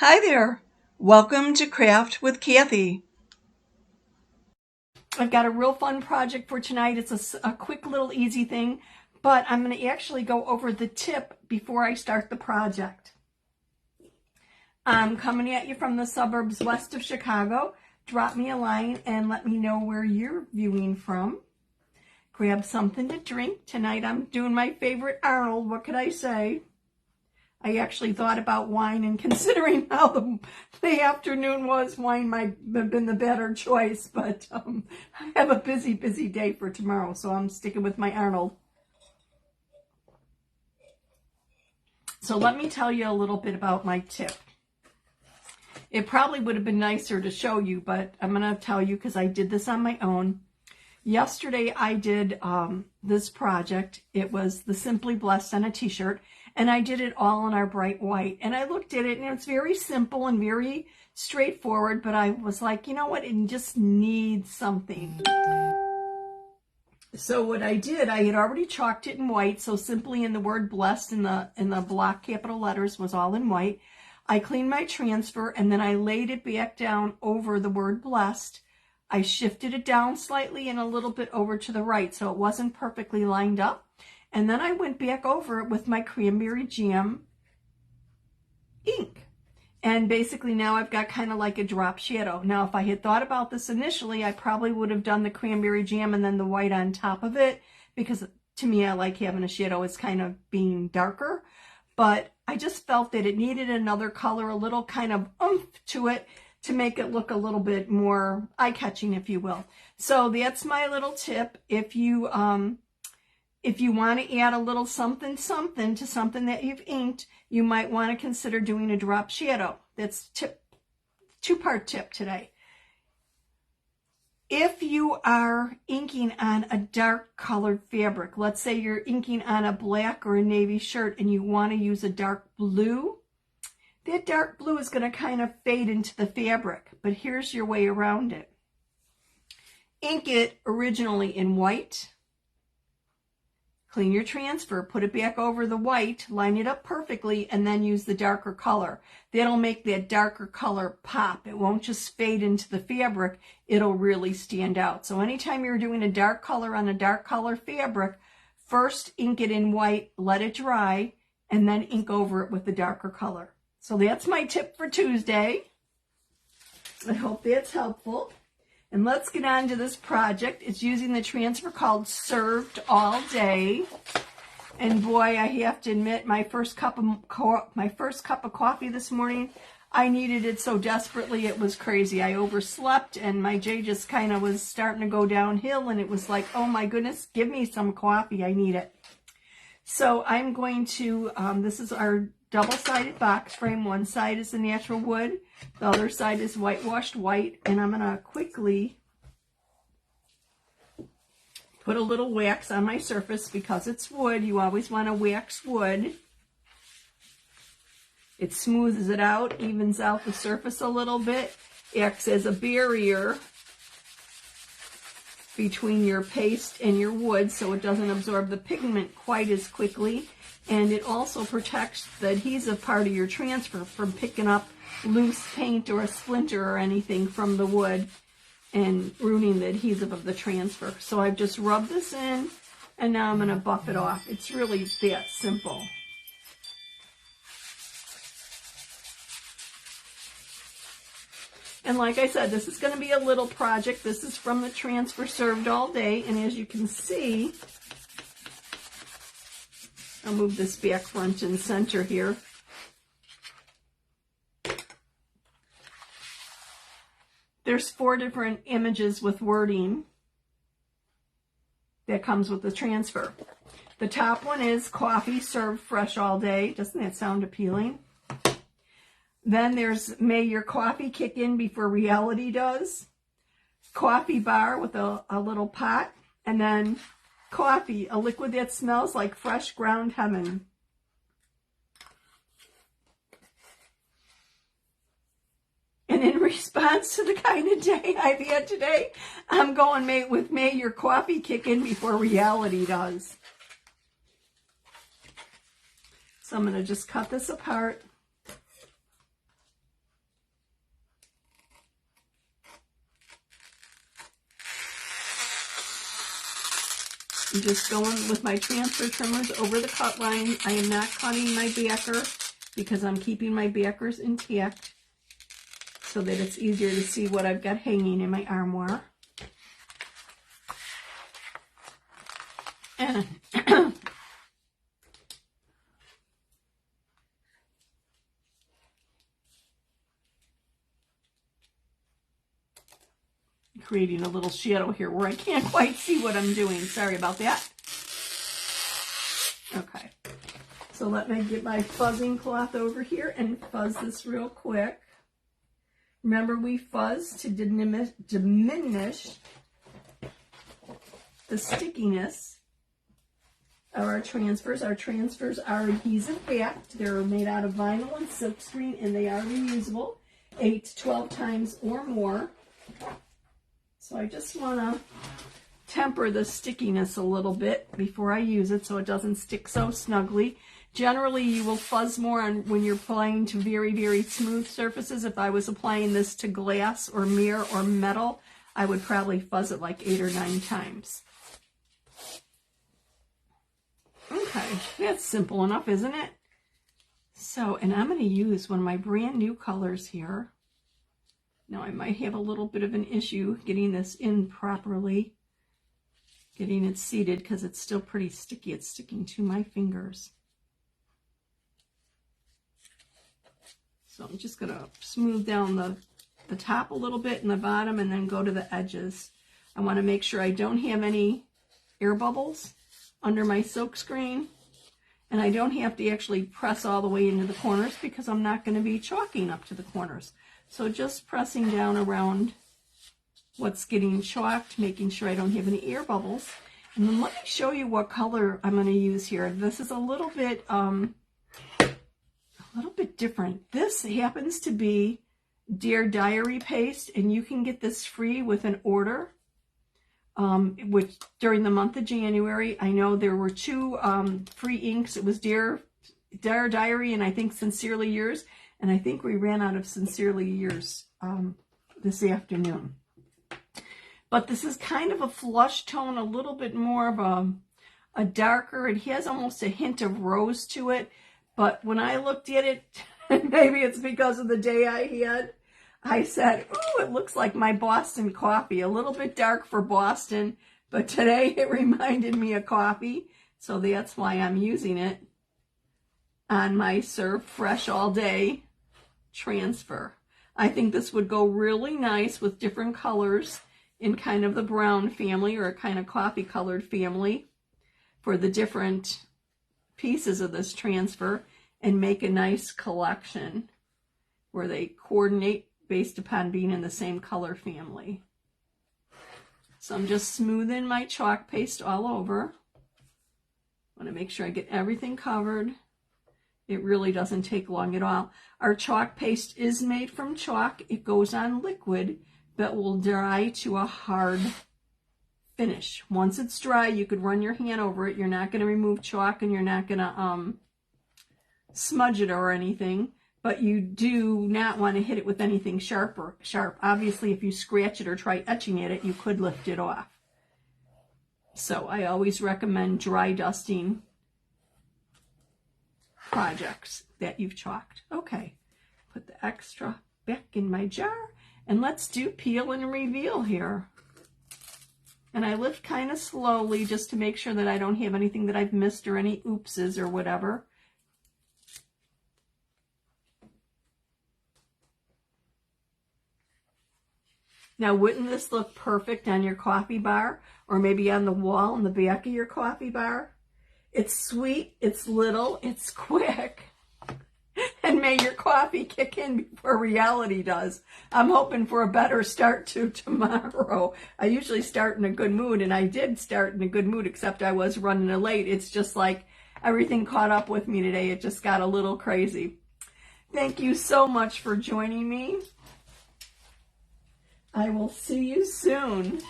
Hi there. Welcome to Craft with Kathie. I've got a real fun project for tonight. It's a quick little easy thing, but I'm going to actually go over the tip before I start the project. I'm coming at you from the suburbs west of Chicago. Drop me a line and let me know where you're viewing from. Grab something to drink. Tonight I'm doing my favorite Arnold. What could I say? I actually thought about wine, and considering how the afternoon was, wine might have been the better choice, but I have a busy day for tomorrow, so I'm sticking with my Arnold. So let me tell you a little bit about my tip. It probably would have been nicer to show you, but I'm going to tell you because I did this on my own. Yesterday I did this project. It was the Simply Blessed on a t-shirt. And I did it all in our bright white. And I looked at it, and it's very simple and very straightforward. But I was like, you know what? It just needs something. So what I did, I had already chalked it in white. So simply in the word blessed in the block capital letters was all in white. I cleaned my transfer, and then I laid it back down over the word blessed. I shifted it down slightly and a little bit over to the right, so it wasn't perfectly lined up. And then I went back over it with my cranberry jam ink. And basically now I've got kind of like a drop shadow. Now, if I had thought about this initially, I probably would have done the cranberry jam and then the white on top of it, because to me, I like having a shadow as kind of being darker. But I just felt that it needed another color, a little kind of oomph to it, to make it look a little bit more eye-catching, if you will. So that's my little tip. If you want to add a little something to something that you've inked, you might want to consider doing a drop shadow. That's two-part tip today. If you are inking on a dark colored fabric, let's say you're inking on a black or a navy shirt and you want to use a dark blue, that dark blue is going to kind of fade into the fabric, but here's your way around it. Ink it originally in white. Clean your transfer, put it back over the white, line it up perfectly, and then use the darker color. That'll make that darker color pop. It won't just fade into the fabric, it'll really stand out. So anytime you're doing a dark color on a dark color fabric, first ink it in white, let it dry, and then ink over it with the darker color. So that's my tip for Tuesday. I hope that's helpful. And let's get on to this project. It's using the transfer called Served All Day. And boy, I have to admit, my first cup of coffee this morning, I needed it so desperately, it was crazy. I overslept, and my day just kind of was starting to go downhill, and it was like, oh my goodness, give me some coffee, I need it. So I'm going to, this is our double-sided box frame. One side is the natural wood, the other side is whitewashed white, and I'm going to quickly put a little wax on my surface because it's wood. You always want to wax wood. It smooths it out, evens out the surface a little bit, acts as a barrier between your paste and your wood so it doesn't absorb the pigment quite as quickly. And it also protects the adhesive part of your transfer from picking up loose paint or a splinter or anything from the wood and ruining the adhesive of the transfer. So I've just rubbed this in, and now I'm going to buff it off. It's really that simple. And like I said, this is going to be a little project. This is from the transfer Served All Day, and as you can see, I'll move this back front and center here. There's 4 different images with wording that comes with the transfer. The top one is coffee served fresh all day. Doesn't that sound appealing? Then there's may your coffee kick in before reality does. Coffee bar with a little pot. And then coffee, a liquid that smells like fresh ground heaven. And in response to the kind of day I've had today, I'm going with may your coffee kick in before reality does. So I'm going to just cut this apart. I'm just going with my transfer trimmers over the cut line. I am not cutting my backer because I'm keeping my backers intact so that it's easier to see what I've got hanging in my armoire. And creating a little shadow here where I can't quite see what I'm doing. Sorry about that. Okay, so let me get my fuzzing cloth over here and fuzz this real quick. Remember, we fuzz to diminish the stickiness of our transfers. Our transfers are adhesive backed. They're made out of vinyl and silkscreen, and they are reusable 8 to 12 times or more. So I just want to temper the stickiness a little bit before I use it so it doesn't stick so snugly. Generally, you will fuzz more on when you're applying to very, very smooth surfaces. If I was applying this to glass or mirror or metal, I would probably fuzz it like 8 or 9 times. Okay, that's simple enough, isn't it? So, and I'm going to use one of my brand new colors here. Now, I might have a little bit of an issue getting this in properly, getting it seated because it's still pretty sticky. It's sticking to my fingers. So I'm just going to smooth down the top a little bit and the bottom and then go to the edges. I want to make sure I don't have any air bubbles under my silk screen, and I don't have to actually press all the way into the corners because I'm not going to be chalking up to the corners. So just pressing down around what's getting chalked, making sure I don't have any air bubbles. And then let me show you what color I'm going to use here. This is a little bit different. This happens to be Dear Diary paste, and you can get this free with an order. Which during the month of January, I know there were 2 free inks. It was Dear Diary and I think Sincerely Yours. And I think we ran out of Sincerely Yours this afternoon. But this is kind of a flush tone, a little bit more of a darker. It has almost a hint of rose to it. But when I looked at it, maybe it's because of the day I had, I said, ooh, it looks like my Boston coffee. A little bit dark for Boston, but today it reminded me of coffee. So that's why I'm using it on my Serve Fresh All Day transfer. I think this would go really nice with different colors in kind of the brown family or a kind of coffee colored family for the different pieces of this transfer and make a nice collection where they coordinate based upon being in the same color family. So I'm just smoothing my chalk paste all over. I want to make sure I get everything covered. It really doesn't take long at all. Our chalk paste is made from chalk. It goes on liquid, but will dry to a hard finish. Once it's dry, you could run your hand over it. You're not going to remove chalk and you're not going to smudge it or anything, but you do not want to hit it with anything sharp. Obviously, if you scratch it or try etching at it, you could lift it off. So I always recommend dry dusting projects that you've chalked. Okay, put the extra back in my jar, and let's do peel and reveal here. And I lift kind of slowly just to make sure that I don't have anything that I've missed or any oopses or whatever. Now, wouldn't this look perfect on your coffee bar or maybe on the wall in the back of your coffee bar? It's sweet, it's little, it's quick, and may your coffee kick in before reality does. I'm hoping for a better start to tomorrow. I usually start in a good mood, and I did start in a good mood, except I was running late. It's just like everything caught up with me today. It just got a little crazy. Thank you so much for joining me. I will see you soon.